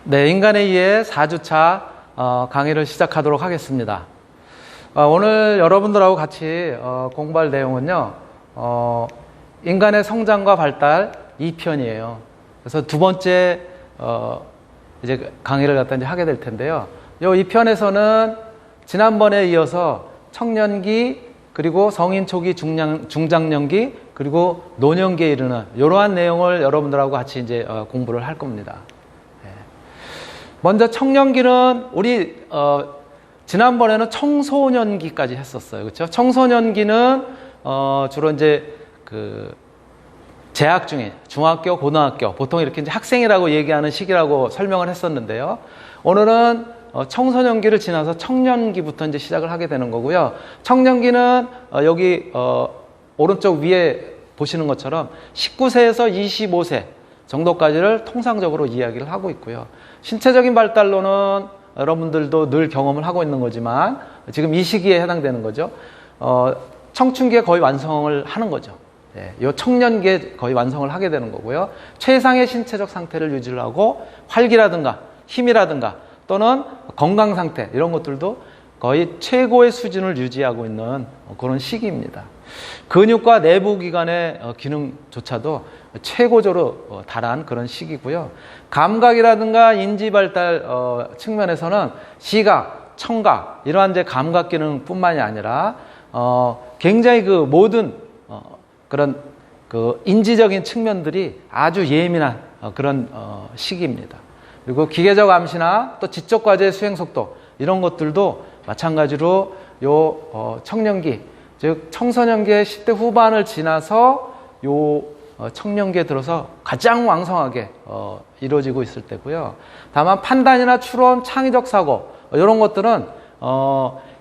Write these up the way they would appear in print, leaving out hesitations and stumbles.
네, 인간에 의해 4주차 강의를 시작하도록 하겠습니다. 오늘 여러분들하고 같이 공부할 내용은요, 인간의 성장과 발달 2편이에요. 그래서 두 번째 이제 강의를 갖다 이제 하게 될 텐데요. 이 2편에서는 지난번에 이어서 청년기, 그리고 성인 초기, 중장년기, 그리고 노년기에 이르는 이러한 내용을 여러분들하고 같이 이제 공부를 할 겁니다. 먼저 청년기는 우리 지난번에는 청소년기까지 했었어요. 그렇죠? 청소년기는 주로 이제 그 재학 중인 중학교, 고등학교, 보통 이렇게 이제 학생이라고 얘기하는 시기라고 설명을 했었는데요. 오늘은 청소년기를 지나서 청년기부터 이제 시작을 하게 되는 거고요. 청년기는 여기 오른쪽 위에 보시는 것처럼 19세에서 25세 정도까지를 통상적으로 이야기를 하고 있고요. 신체적인 발달로는 여러분들도 늘 경험을 하고 있는 거지만 지금 이 시기에 해당되는 거죠. 청춘기에 거의 완성을 하는 거죠. 이 청년기에 거의 완성을 하게 되는 거고요. 최상의 신체적 상태를 유지를 하고 활기라든가 힘이라든가 또는 건강 상태 이런 것들도 거의 최고의 수준을 유지하고 있는 그런 시기입니다. 근육과 내부 기관의 기능조차도 최고조로 달한 그런 시기고요. 감각이라든가 인지 발달 측면에서는 시각, 청각 이러한 이제 감각 기능뿐만이 아니라 굉장히 그 모든 그런 그 인지적인 측면들이 아주 예민한 그런 시기입니다. 그리고 기계적 암시나 또 지적 과제의 수행 속도 이런 것들도 마찬가지로 요 청년기 즉 청소년기의 10대 후반을 지나서 요 청년기에 들어서 가장 왕성하게 이루어지고 있을 때고요. 다만 판단이나 추론, 창의적 사고 이런 것들은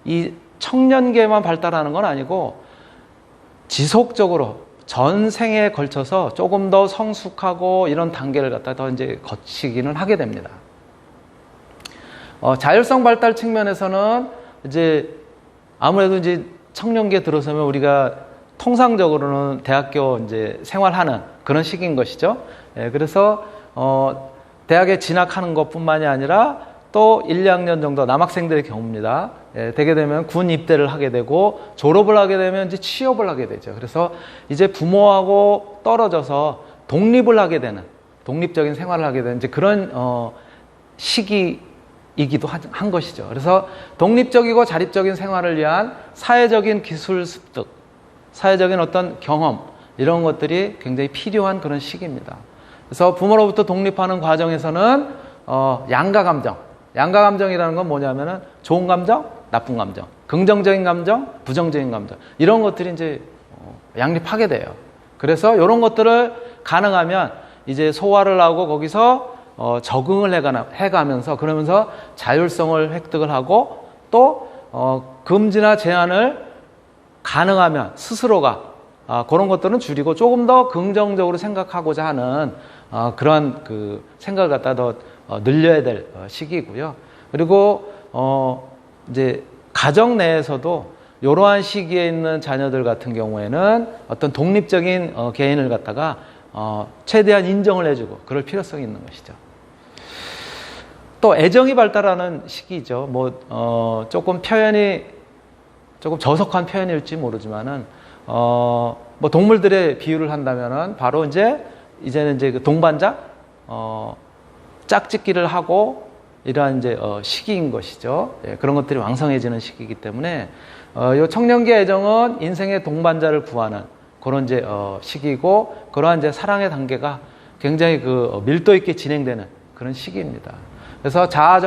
이 청년기에만 발달하는 건 아니고 지속적으로 전생에 걸쳐서 조금 더 성숙하고 이런 단계를 갖다 더 이제 거치기는 하게 됩니다. 자율성 발달 측면에서는 이제 아무래도 이제 청년기에 들어서면 우리가 통상적으로는 대학교 이제 생활하는 그런 시기인 것이죠. 그래서 대학에 진학하는 것뿐만이 아니라 또 1, 2학년 정도 남학생들의 경우입니다. 되게 되면 군 입대를 하게 되고 졸업을 하게 되면 이제 취업을 하게 되죠. 그래서 이제 부모하고 떨어져서 독립을 하게 되는 독립적인 생활을 하게 되는 이제 그런 시기이기도 한 것이죠. 그래서 독립적이고 자립적인 생활을 위한 사회적인 기술 습득, 사회적인 어떤 경험 이런 것들이 굉장히 필요한 그런 시기입니다. 그래서 부모로부터 독립하는 과정에서는 양가 감정이라는 건 뭐냐면은 좋은 감정, 나쁜 감정, 긍정적인 감정, 부정적인 감정 이런 것들이 이제 양립하게 돼요. 그래서 이런 것들을 가능하면 이제 소화를 하고 거기서 적응을 해가면서 그러면서 자율성을 획득을 하고 또 금지나 제한을 가능하면 스스로가 그런 것들은 줄이고 조금 더 긍정적으로 생각하고자 하는 그런 그 생각을 갖다 더 늘려야 될 시기이고요. 그리고 이제 가정 내에서도 이러한 시기에 있는 자녀들 같은 경우에는 어떤 독립적인 개인을 갖다가 최대한 인정을 해주고 그럴 필요성이 있는 것이죠. 또 애정이 발달하는 시기죠. 뭐 조금 표현이 조금 저속한 표현일지 모르지만은 뭐 동물들의 비유를 한다면은 바로 이제는 이제 그 동반자 짝짓기를 하고 이러한 이제 시기인 것이죠. 그런 것들이 왕성해지는 시기이기 때문에 요 청년기의 애정은 인생의 동반자를 구하는 그런 이제 시기이고 그러한 이제 사랑의 단계가 굉장히 그 밀도 있게 진행되는 그런 시기입니다. 그래서 자아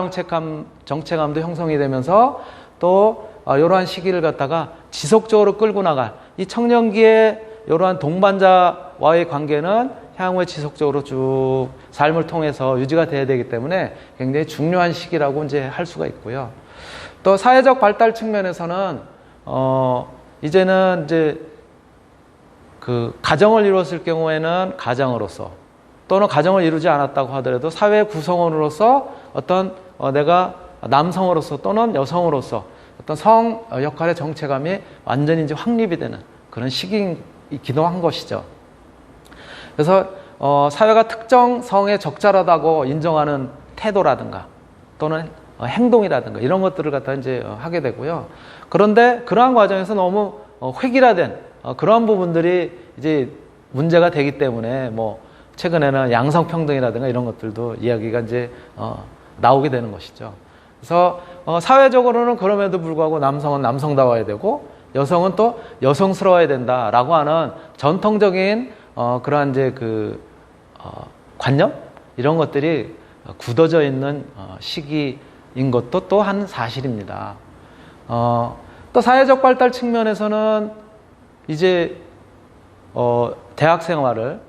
정체감도 형성이 되면서 또 이러한 시기를 갖다가 지속적으로 끌고 나갈 이 청년기의 이러한 동반자와의 관계는 향후에 지속적으로 쭉 삶을 통해서 유지가 돼야 되기 때문에 굉장히 중요한 시기라고 이제 할 수가 있고요. 또 사회적 발달 측면에서는 이제는 이제 그 가정을 이루었을 경우에는 가장으로서 또는 가정을 이루지 않았다고 하더라도 사회 구성원으로서 어떤 내가 남성으로서 또는 여성으로서 어떤 성 역할의 정체감이 완전히 이제 확립이 되는 그런 시기이기도 한 것이죠. 그래서 사회가 특정 성에 적절하다고 인정하는 태도라든가 또는 행동이라든가 이런 것들을 갖다 이제 하게 되고요. 그런데 그러한 과정에서 너무 획일화된 그러한 부분들이 이제 문제가 되기 때문에 뭐 최근에는 양성평등이라든가 이런 것들도 이야기가 이제 나오게 되는 것이죠. 그래서 사회적으로는 그럼에도 불구하고 남성은 남성다워야 되고 여성은 또 여성스러워야 된다라고 하는 전통적인 그러한 이제 그 관념 이런 것들이 굳어져 있는 시기인 것도 또 한 사실입니다. 또 사회적 발달 측면에서는 이제 대학 생활을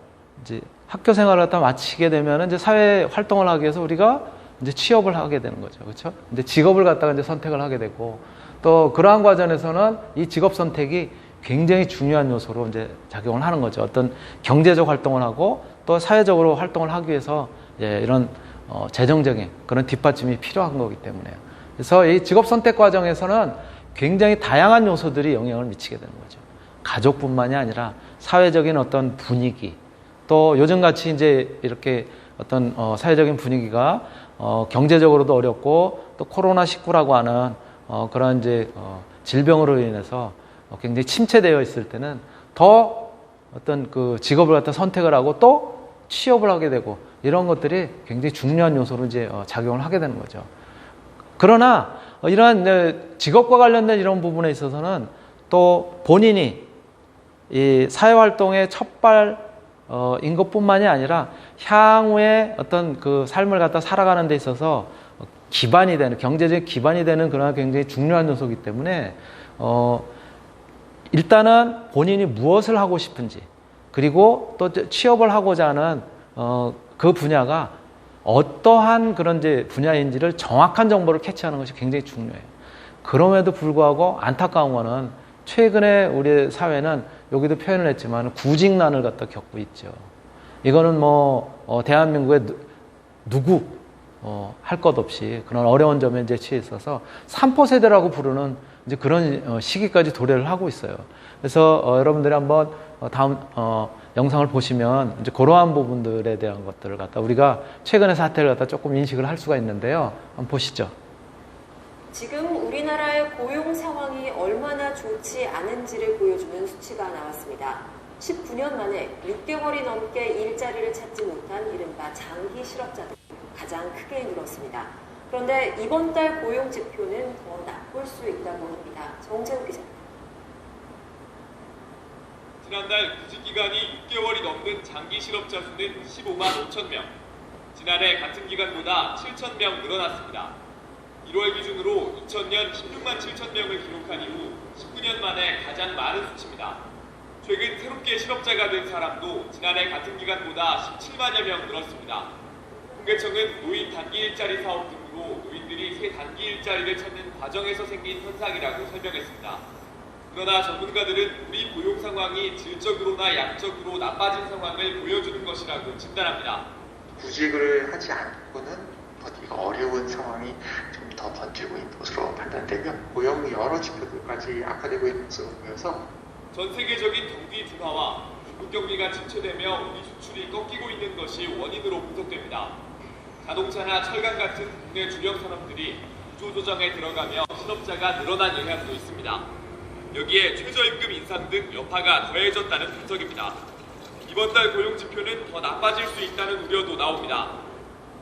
이제 학교 생활을 갖다 마치게 되면 이제 사회 활동을 하기 위해서 우리가 이제 취업을 하게 되는 거죠. 그렇죠? 근데 직업을 갖다가 이제 선택을 하게 되고 또 그러한 과정에서는 이 직업 선택이 굉장히 중요한 요소로 이제 작용을 하는 거죠. 어떤 경제적 활동을 하고 또 사회적으로 활동을 하기 위해서 이런 재정적인 그런 뒷받침이 필요한 거기 때문에요. 그래서 이 직업 선택 과정에서는 굉장히 다양한 요소들이 영향을 미치게 되는 거죠. 가족뿐만이 아니라 사회적인 어떤 분위기, 또 요즘같이 이제 이렇게 어떤 사회적인 분위기가 경제적으로도 어렵고 또 코로나19라고 하는 그런 이제 질병으로 인해서 굉장히 침체되어 있을 때는 더 어떤 그 직업을 갖다 선택을 하고 또 취업을 하게 되고 이런 것들이 굉장히 중요한 요소로 이제 작용을 하게 되는 거죠. 그러나 이러한 직업과 관련된 이런 부분에 있어서는 또 본인이 이 사회활동의 첫발인 것뿐만이 아니라 향후에 어떤 그 삶을 갖다 살아가는 데 있어서 기반이 되는, 경제적 기반이 되는 그런 굉장히 중요한 요소이기 때문에 일단은 본인이 무엇을 하고 싶은지, 그리고 또 취업을 하고자 하는 그 분야가 어떠한 그런 이제 분야인지를 정확한 정보를 캐치하는 것이 굉장히 중요해요. 그럼에도 불구하고 안타까운 거는 최근에 우리 사회는 여기도 표현을 했지만 구직난을 갖다 겪고 있죠. 이거는 뭐 대한민국의 누구 할 것 없이 그런 어려운 점에 이제 취해 있어서 삼포 세대라고 부르는 이제 그런 시기까지 도래를 하고 있어요. 그래서 여러분들이 한번 다음 영상을 보시면 이제 그러한 부분들에 대한 것들을 갖다 우리가 최근의 사태를 갖다 조금 인식을 할 수가 있는데요. 한번 보시죠. 지금 우리나라의 고용 상황이 얼마나 좋지 않은지를 보여주는 수치가 나왔습니다. 19년 만에 6개월이 넘게 일자리를 찾지 못한 이른바 장기 실업자들이 가장 크게 늘었습니다. 그런데 이번 달 고용 지표는 더 나쁠 수 있다고 합니다. 정재욱 기자. 지난달 구직기간이 6개월이 넘는 장기 실업자 수는 15만 5천 명. 지난해 같은 기간보다 7천 명 늘어났습니다. 1월 기준으로 2000년 16만 7천 명을 기록한 이후 19년 만에 가장 많은 수치입니다. 최근 새롭게 실업자가 된 사람도 지난해 같은 기간보다 17만여 명 늘었습니다. 통계청은 노인 단기 일자리 사업 등으로 노인들이 새 단기 일자리를 찾는 과정에서 생긴 현상이라고 설명했습니다. 그러나 전문가들은 우리 고용 상황이 질적으로나 양적으로 나빠진 상황을 보여주는 것이라고 진단합니다. 구직을 하지 않고는 버티기가 어려운 상황이 좀 더 번지고 있는 것으로 판단되며 고용 여러 지표들까지 악화되고 있는 것으로 보여서 전 세계적인 경기 둔화와 중국 경기가 침체되며 우리 수출이 꺾이고 있는 것이 원인으로 분석됩니다. 자동차나 철강 같은 국내 주력 산업들이 구조조정에 들어가며 실업자가 늘어난 영향도 있습니다. 여기에 최저임금 인상 등 여파가 더해졌다는 분석입니다. 이번 달 고용지표는 더 나빠질 수 있다는 우려도 나옵니다.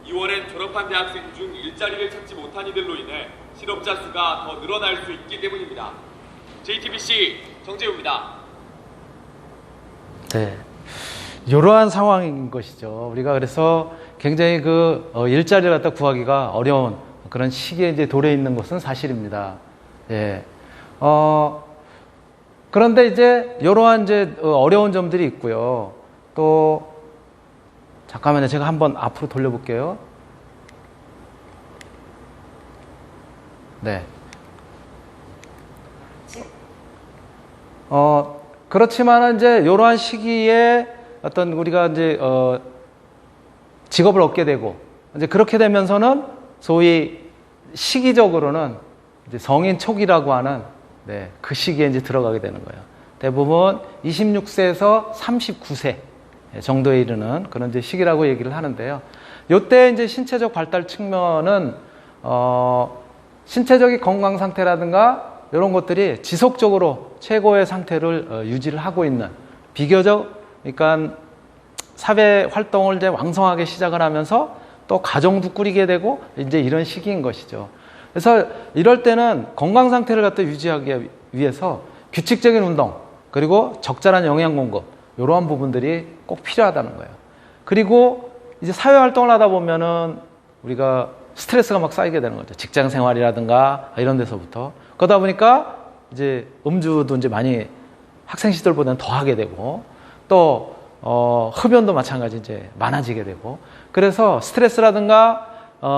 2월엔 졸업한 대학생 중 일자리를 찾지 못한 이들로 인해 실업자 수가 더 늘어날 수 있기 때문입니다. JTBC 정재우입니다. 네, 이러한 상황인 것이죠. 우리가 그래서 굉장히 그 일자리를 갖다 구하기가 어려운 그런 시기에 이제 도래 있는 것은 사실입니다. 예. 그런데 이제 이러한 이제 어려운 점들이 있고요. 또 잠깐만요. 제가 한번 앞으로 돌려볼게요. 네. 그렇지만 이제 이러한 시기에 어떤 우리가 이제 직업을 얻게 되고 이제 그렇게 되면서는 소위 시기적으로는 이제 성인 초기라고 하는 그 시기에 이제 들어가게 되는 거예요. 대부분 26세에서 39세 정도에 이르는 그런 이제 시기라고 얘기를 하는데요. 요때 이제 신체적 발달 측면은 신체적인 건강 상태라든가 이런 것들이 지속적으로 최고의 상태를 유지를 하고 있는 비교적 그러니까 사회 활동을 이제 왕성하게 시작을 하면서 또 가정도 꾸리게 되고 이제 이런 시기인 것이죠. 그래서 이럴 때는 건강 상태를 갖다 유지하기 위해서 규칙적인 운동 그리고 적절한 영양 공급 이러한 부분들이 꼭 필요하다는 거예요. 그리고 이제 사회 활동을 하다 보면은 우리가 스트레스가 막 쌓이게 되는 거죠. 직장 생활이라든가 이런 데서부터. 그러다 보니까 이제 음주도 이제 많이 학생 시절보다는 더 하게 되고 또 흡연도 마찬가지 이제 많아지게 되고 그래서 스트레스라든가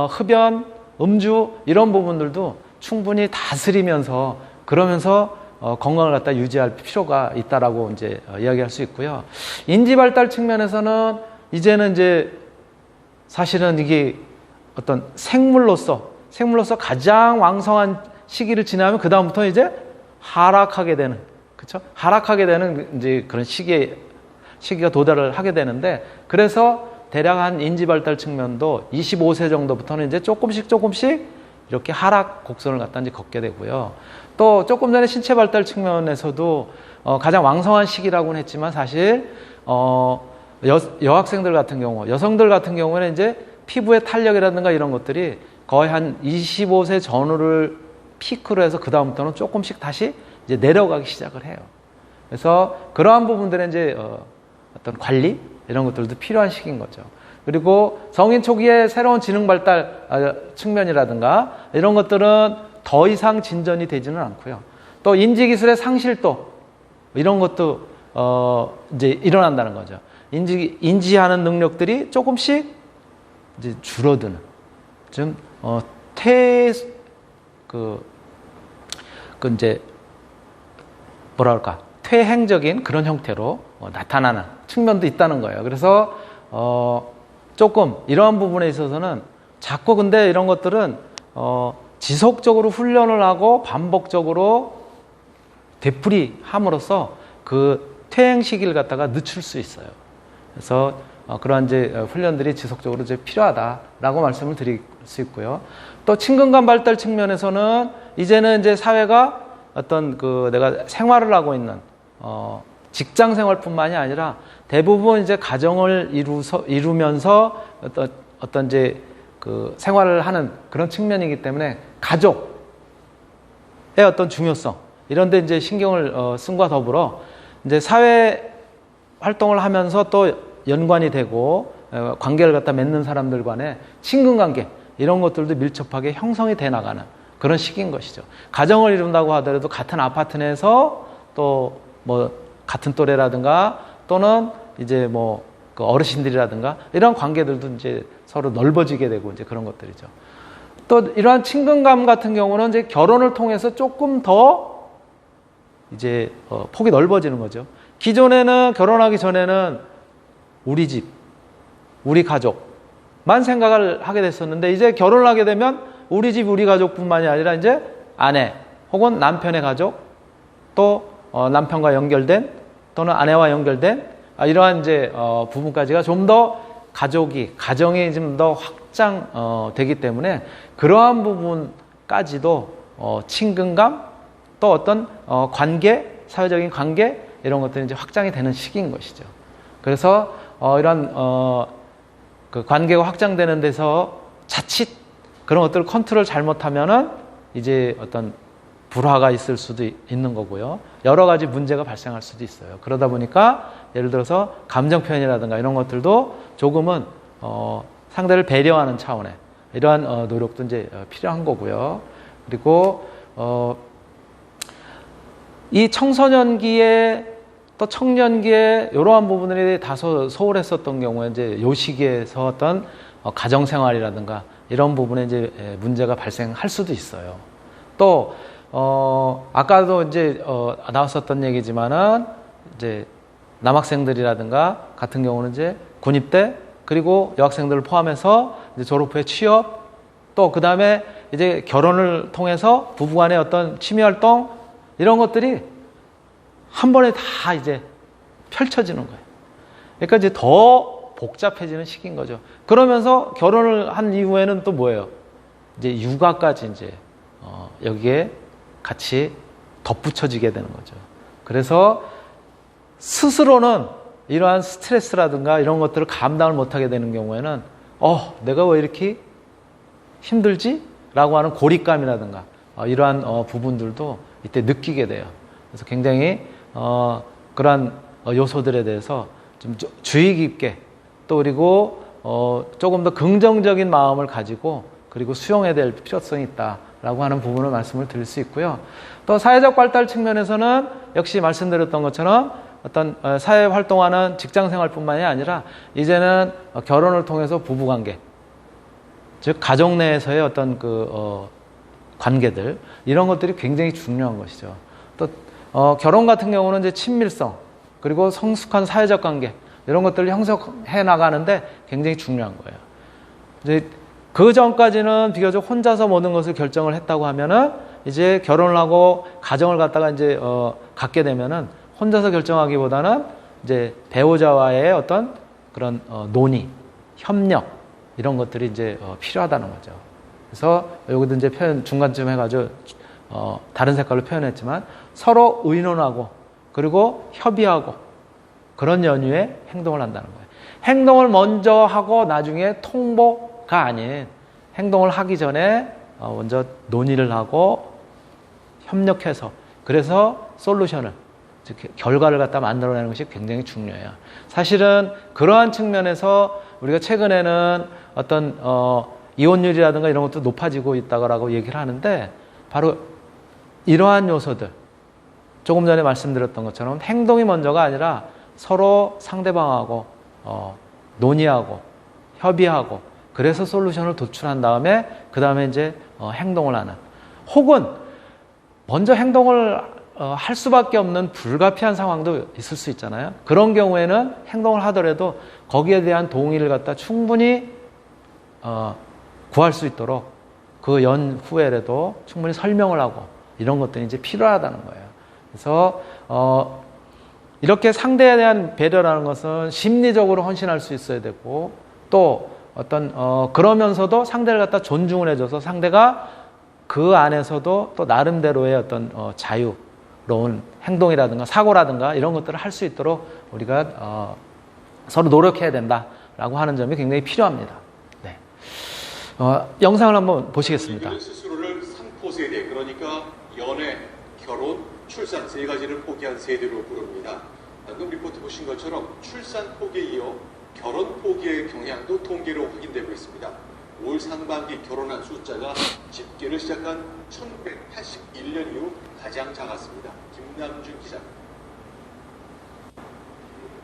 흡연, 음주 이런 부분들도 충분히 다스리면서 그러면서 건강을 갖다 유지할 필요가 있다라고 이제 이야기할 수 있고요. 인지 발달 측면에서는 이제는 이제 사실은 이게 어떤 생물로서 가장 왕성한 시기를 지나면 그 다음부터 이제 하락하게 되는, 그렇죠? 하락하게 되는 이제 그런 시기가 도달을 하게 되는데 그래서 대략 한 인지 발달 측면도 25세 정도부터는 이제 조금씩 이렇게 하락 곡선을 갖다 이제 걷게 되고요. 또 조금 전에 신체 발달 측면에서도 가장 왕성한 시기라고는 했지만 사실 여학생들 같은 경우, 여성들 같은 경우는 이제 피부의 탄력이라든가 이런 것들이 거의 한 25세 전후를 피크로 해서 그 다음부터는 조금씩 다시 이제 내려가기 시작을 해요. 그래서 그러한 부분들은 이제 어떤 관리 이런 것들도 필요한 시기인 거죠. 그리고 성인 초기에 새로운 지능 발달 측면이라든가 이런 것들은 더 이상 진전이 되지는 않고요. 또 인지 기술의 상실도 이런 것도 이제 일어난다는 거죠. 인지하는 능력들이 조금씩 이제 줄어드는, 좀 이제 퇴행적인 그런 형태로 나타나는 측면도 있다는 거예요. 그래서 조금 이러한 부분에 있어서는 자꾸 근데 이런 것들은 지속적으로 훈련을 하고 반복적으로 되풀이함으로써 그 퇴행 시기를 갖다가 늦출 수 있어요. 그래서 그러한 이제 훈련들이 지속적으로 이제 필요하다라고 말씀을 드릴 수 있고요. 또 친근감 발달 측면에서는 이제는 이제 사회가 어떤 내가 생활을 하고 있는 직장 생활뿐만이 아니라 대부분 이제 가정을 이루면서 어떤 이제 생활을 하는 그런 측면이기 때문에 가족의 어떤 중요성 이런 데 이제 신경을 쓴과 더불어 이제 사회 활동을 하면서 또 연관이 되고 관계를 갖다 맺는 사람들 간의 친근관계 이런 것들도 밀접하게 형성이 돼 나가는 그런 시기인 것이죠. 가정을 이룬다고 하더라도 같은 아파트 내에서 또 뭐 같은 또래라든가 또는 이제 뭐 그 어르신들이라든가 이런 관계들도 이제 서로 넓어지게 되고 이제 그런 것들이죠. 또 이러한 친근감 같은 경우는 이제 결혼을 통해서 조금 더 이제 폭이 넓어지는 거죠. 기존에는 결혼하기 전에는 우리 집, 우리 가족만 생각을 하게 됐었는데 이제 결혼을 하게 되면 우리 집, 우리 가족뿐만이 아니라 이제 아내 혹은 남편의 가족 또 남편과 연결된 또는 아내와 연결된 이러한 이제 부분까지가 좀 더 가정이 좀 더 확장되기 때문에 그러한 부분까지도 친근감 또 어떤 관계, 사회적인 관계 이런 것들이 이제 확장이 되는 시기인 것이죠. 그래서 이런 그 관계가 확장되는 데서 자칫 그런 것들을 컨트롤 잘못하면은 이제 어떤 불화가 있을 수도 있는 거고요. 여러 가지 문제가 발생할 수도 있어요. 그러다 보니까 예를 들어서 감정 표현이라든가 이런 것들도 조금은 상대를 배려하는 차원의 이러한 노력도 이제 필요한 거고요. 그리고 이 청소년기에 또 청년기에 이러한 부분들이 다소 소홀했었던 경우에 이제 요 시기에서 어떤 가정 생활이라든가 이런 부분에 이제 문제가 발생할 수도 있어요. 또 아까도 이제 나왔었던 얘기지만은 이제 남학생들이라든가 같은 경우는 이제 군입대 그리고 여학생들을 포함해서 이제 졸업 후에 취업 또 그 다음에 이제 결혼을 통해서 부부간의 어떤 취미 활동 이런 것들이 한 번에 다 이제 펼쳐지는 거예요. 그러니까 이제 더 복잡해지는 시기인 거죠. 그러면서 결혼을 한 이후에는 또 뭐예요? 이제 육아까지 이제 여기에 같이 덧붙여지게 되는 거죠. 그래서 스스로는 이러한 스트레스라든가 이런 것들을 감당을 못하게 되는 경우에는 내가 왜 이렇게 힘들지? 라고 하는 고립감이라든가 이러한 부분들도 이때 느끼게 돼요. 그래서 굉장히 그러한 요소들에 대해서 좀 주의 깊게 또 그리고 조금 더 긍정적인 마음을 가지고 그리고 수용해야 될 필요성이 있다라고 하는 부분을 말씀을 드릴 수 있고요. 또 사회적 발달 측면에서는 역시 말씀드렸던 것처럼 어떤 사회 활동하는 직장 생활뿐만이 아니라 이제는 결혼을 통해서 부부관계, 즉 가정 내에서의 어떤 관계들 이런 것들이 굉장히 중요한 것이죠. 또 결혼 같은 경우는 이제 친밀성 그리고 성숙한 사회적 관계 이런 것들을 형성해 나가는데 굉장히 중요한 거예요. 이제 그 전까지는 비교적 혼자서 모든 것을 결정을 했다고 하면은 이제 결혼을 하고 가정을 갖다가 이제 갖게 되면은 혼자서 결정하기보다는 이제 배우자와의 어떤 그런 논의, 협력 이런 것들이 이제 필요하다는 거죠. 그래서 여기도 이제 표현 중간쯤 해가지고 다른 색깔로 표현했지만 서로 의논하고 그리고 협의하고 그런 연유의 행동을 한다는 거예요. 행동을 먼저 하고 나중에 통보가 아닌 행동을 하기 전에 먼저 논의를 하고 협력해서 그래서 솔루션을 즉 결과를 갖다 만들어내는 것이 굉장히 중요해요. 사실은 그러한 측면에서 우리가 최근에는 어떤 이혼율이라든가 이런 것도 높아지고 있다고 얘기를 하는데 바로 이러한 요소들 조금 전에 말씀드렸던 것처럼 행동이 먼저가 아니라 서로 상대방하고 논의하고 협의하고 그래서 솔루션을 도출한 다음에 그 다음에 이제 행동을 하는 혹은 먼저 행동을 할 수밖에 없는 불가피한 상황도 있을 수 있잖아요. 그런 경우에는 행동을 하더라도 거기에 대한 동의를 갖다 충분히 구할 수 있도록 그 연후에라도 충분히 설명을 하고 이런 것들이 이제 필요하다는 거예요. 그래서 이렇게 상대에 대한 배려라는 것은 심리적으로 헌신할 수 있어야 되고 또 어떤 그러면서도 상대를 갖다 존중을 해줘서 상대가 그 안에서도 또 나름대로의 어떤 자유로운 행동이라든가 사고라든가 이런 것들을 할 수 있도록 우리가 서로 노력해야 된다라고 하는 점이 굉장히 필요합니다. 네. 영상을 한번 보시겠습니다. 스스로를 3포 세대, 그러니까 연애, 결혼, 출산 세 가지를 포기한 세대로 부릅니다. 방금 리포트 보신 것처럼 출산 포기에 이어 결혼 포기의 경향도 통계로 확인되고 있습니다. 올 상반기 결혼한 숫자가 집계를 시작한 1981년 이후 가장 작았습니다. 김남준 기자입니다.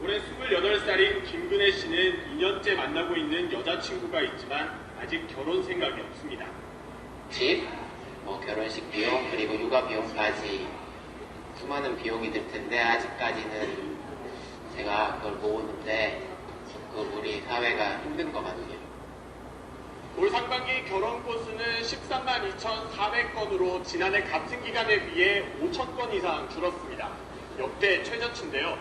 올해 28살인 김근혜 씨는 2년째 만나고 있는 여자친구가 있지만 아직 결혼 생각이 없습니다. 집, 결혼식 비용, 그리고 육아 비용까지 수많은 비용이 들 텐데 아직까지는 제가 그걸 모으는데 우리 사회가 힘든 것 같아요. 올 상반기 결혼 건수는 13만 2,400건으로 지난해 같은 기간에 비해 5,000건 이상 줄었습니다. 역대 최저치인데요.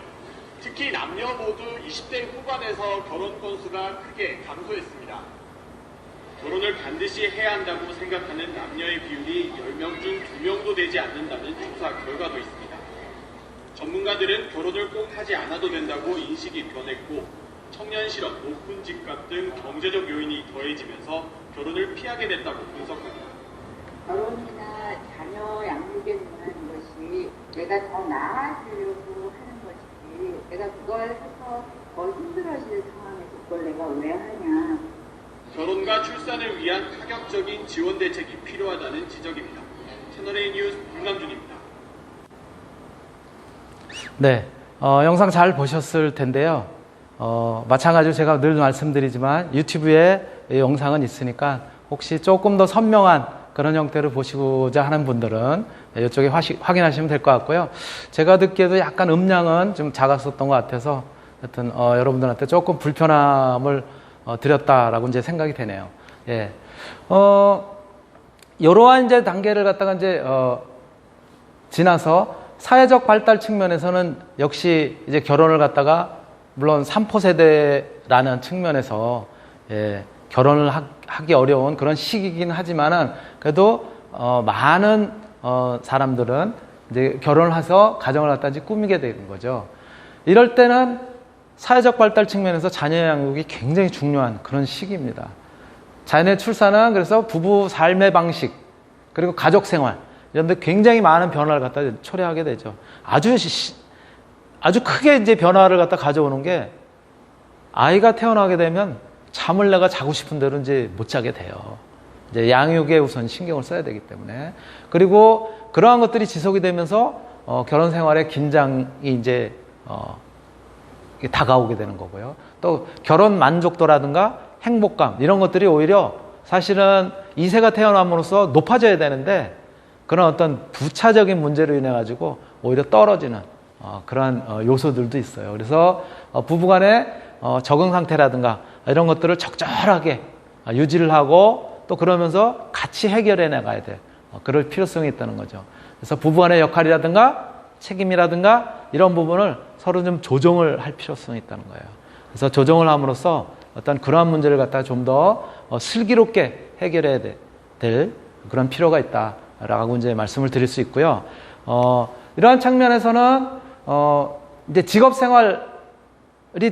특히 남녀 모두 20대 후반에서 결혼 건수가 크게 감소했습니다. 결혼을 반드시 해야 한다고 생각하는 남녀의 비율이 10명 중 2명도 되지 않는다는 조사 결과도 있습니다. 전문가들은 결혼을 꼭 하지 않아도 된다고 인식이 변했고 청년 실업, 높은 집값 등 경제적 요인이 더해지면서 결혼을 피하게 됐다고 분석합니다. 결혼이나 자녀 양육에 대한 것이 내가 더 나아지려고 하는 것이지 내가 그걸 해서 더 힘들어질 상황에서 그걸 내가 왜 하냐. 결혼과 출산을 위한 파격적인 지원 대책이 필요하다는 지적입니다. 채널A 뉴스 김남준입니다. 네, 영상 잘 보셨을 텐데요. 마찬가지로 제가 늘 말씀드리지만 유튜브에 이 영상은 있으니까 혹시 조금 더 선명한 그런 형태를 보시고자 하는 분들은 이쪽에 확인하시면 될 것 같고요. 제가 듣기에도 약간 음량은 좀 작았었던 것 같아서 하여튼 여러분들한테 조금 불편함을 드렸다라고 이제 생각이 되네요. 예. 이러한 이제 단계를 갖다가 이제 지나서 사회적 발달 측면에서는 역시 이제 결혼을 갖다가 물론 3포 세대라는 측면에서 결혼을 하기 어려운 그런 시기이긴 하지만은 그래도 많은 사람들은 이제 결혼을 해서 가정을 갖다 이제 꾸미게 되는 거죠. 이럴 때는 사회적 발달 측면에서 자녀 양육이 굉장히 중요한 그런 시기입니다. 자녀의 출산은 그래서 부부 삶의 방식 그리고 가족 생활 이런 데 굉장히 많은 변화를 갖다 초래하게 되죠. 아주 크게 이제 변화를 갖다 가져오는 게 아이가 태어나게 되면 잠을 내가 자고 싶은 대로 이제 못 자게 돼요. 이제 양육에 우선 신경을 써야 되기 때문에. 그리고 그러한 것들이 지속이 되면서 결혼 생활의 긴장이 이제 다가오게 되는 거고요. 또 결혼 만족도라든가 행복감 이런 것들이 오히려 사실은 2세가 태어남으로써 높아져야 되는데 그런 어떤 부차적인 문제로 인해 가지고 오히려 떨어지는 그러한 요소들도 있어요. 그래서 부부간의 적응 상태라든가 이런 것들을 적절하게 유지를 하고 또 그러면서 같이 해결해 나가야 돼. 그럴 필요성이 있다는 거죠. 그래서 부부간의 역할이라든가 책임이라든가 이런 부분을 서로 좀 조정을 할 필요성이 있다는 거예요. 그래서 조정을 함으로써 어떤 그러한 문제를 갖다가 좀 더 슬기롭게 해결해야 될 그런 필요가 있다라고 이제 말씀을 드릴 수 있고요. 이러한 측면에서는 이제 직업 생활이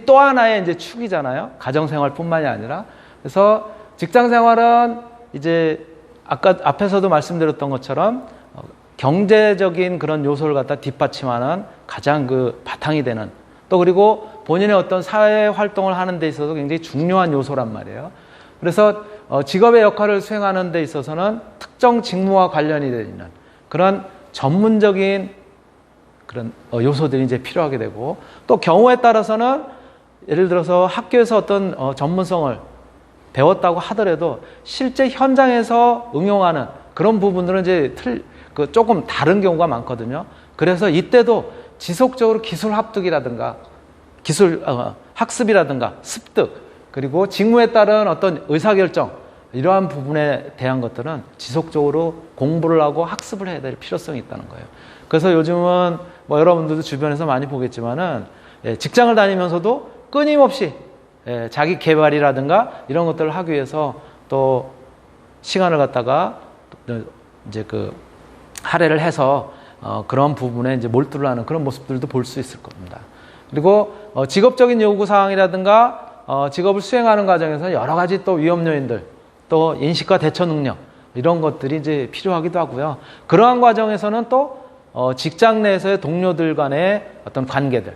또 하나의 이제 축이잖아요. 가정 생활뿐만이 아니라. 그래서 직장 생활은 이제 아까 앞에서도 말씀드렸던 것처럼 경제적인 그런 요소를 갖다 뒷받침하는 가장 그 바탕이 되는 또 그리고 본인의 어떤 사회 활동을 하는 데 있어서 굉장히 중요한 요소란 말이에요. 그래서 직업의 역할을 수행하는 데 있어서는 특정 직무와 관련이 되는 그런 전문적인 그런 요소들이 이제 필요하게 되고 또 경우에 따라서는 예를 들어서 학교에서 어떤 전문성을 배웠다고 하더라도 실제 현장에서 응용하는 그런 부분들은 이제 조금 다른 경우가 많거든요. 그래서 이때도 지속적으로 기술 합득이라든가 기술 학습이라든가 습득 그리고 직무에 따른 어떤 의사결정 이러한 부분에 대한 것들은 지속적으로 공부를 하고 학습을 해야 될 필요성이 있다는 거예요. 그래서 요즘은 뭐 여러분들도 주변에서 많이 보겠지만은 직장을 다니면서도 끊임없이 자기 개발이라든가 이런 것들을 하기 위해서 또 시간을 갖다가 이제 그 할애를 해서 그런 부분에 이제 몰두를 하는 그런 모습들도 볼 수 있을 겁니다. 그리고 직업적인 요구 사항이라든가 직업을 수행하는 과정에서 여러 가지 또 위험 요인들, 또 인식과 대처 능력 이런 것들이 이제 필요하기도 하고요. 그러한 과정에서는 또 직장 내에서의 동료들 간의 어떤 관계들,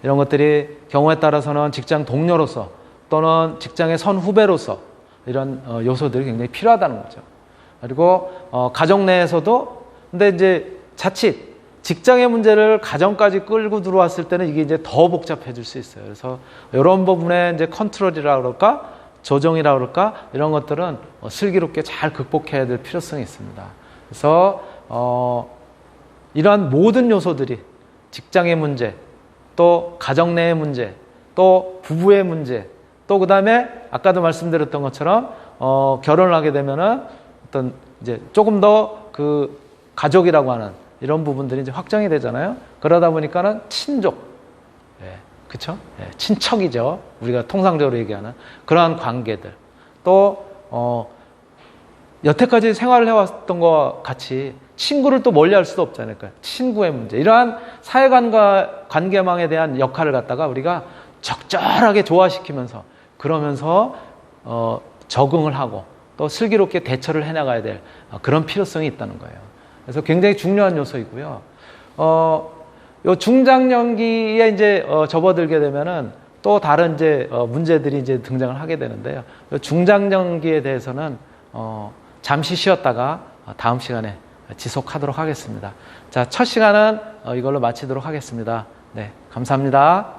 이런 것들이 경우에 따라서는 직장 동료로서 또는 직장의 선후배로서 이런 요소들이 굉장히 필요하다는 거죠. 그리고 가정 내에서도 근데 이제 자칫 직장의 문제를 가정까지 끌고 들어왔을 때는 이게 이제 더 복잡해질 수 있어요. 그래서 이런 부분에 이제 컨트롤이라 그럴까, 조정이라 그럴까 이런 것들은 슬기롭게 잘 극복해야 될 필요성이 있습니다. 그래서 이러한 모든 요소들이 직장의 문제, 또 가정 내의 문제, 또 부부의 문제, 또 그다음에 아까도 말씀드렸던 것처럼 결혼을 하게 되면은 어떤 이제 조금 더 그 가족이라고 하는 이런 부분들이 이제 확장이 되잖아요. 그러다 보니까는 친족, 그렇죠? 친척이죠. 우리가 통상적으로 얘기하는 그러한 관계들, 또 여태까지 생활을 해왔던 것과 같이 친구를 또 멀리할 수도 없잖아요. 그러니까 친구의 문제, 이러한 사회관과 관계망에 대한 역할을 갖다가 우리가 적절하게 조화시키면서 그러면서 적응을 하고 또 슬기롭게 대처를 해나가야 될 그런 필요성이 있다는 거예요. 그래서 굉장히 중요한 요소이고요. 요 중장년기에 이제 접어들게 되면은 또 다른 이제 문제들이 이제 등장을 하게 되는데요. 요 중장년기에 대해서는 잠시 쉬었다가 다음 시간에 지속하도록 하겠습니다. 자, 첫 시간은 이걸로 마치도록 하겠습니다. 네, 감사합니다.